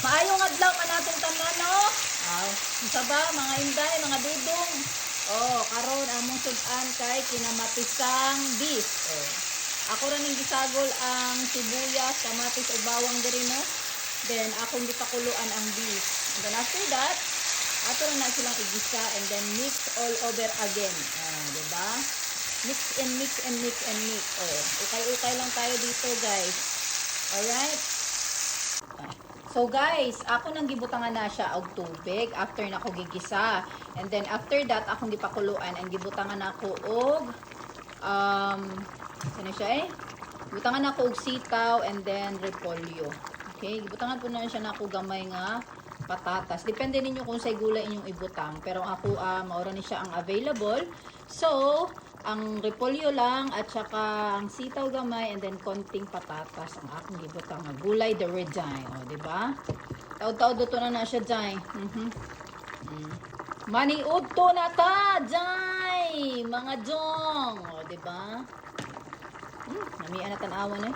Maayong adlaw ka natin tanan, no? Isa ba, mga inday, mga dudong? Karon among sudan kay kinamatisang beef. Ako ra ning gisagol ang sibuyas, kamatis ug bawang diri, no? Then akong gipakuluan ang beef. And then after that, ato na silang igisa and then mix all over again. Diba? Mix and mix and mix and mix. Ukay-ukay lang tayo dito, guys. Alright? So guys, ako nang gibutangan na siya og tubig after na ko gigisa. And then after that, akong gipakuluan and gibutangan ako og ano siya gibutangan ako og sitaw and then repolyo. Okay, gibutangan po na siya na ako gamay nga patatas. Depende ninyo kung say gulay inyong ibutang, pero ako maura ni siya ang available. So, ang repolyo lang at saka ang sitaw gamay and then konting patatas ang akong gibutang nga gulay dere jay. Di ba? Taud-taud to na siya jay. Maniud to na ta jay, mga jong. Di ba? Namian na tan-awon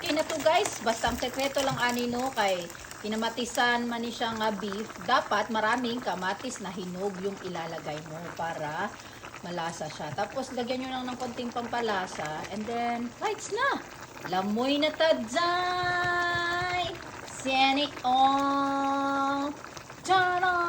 Okay na to guys, basta ang sekreto lang ani no kay kinamatisan man ni siya nga beef, dapat maraming kamatis na hinog yung ilalagay mo para malasa siya. Tapos lagyan nyo lang ng konting pampalasa and then lights na. Lamoy na tadzay. Seni all. Tara.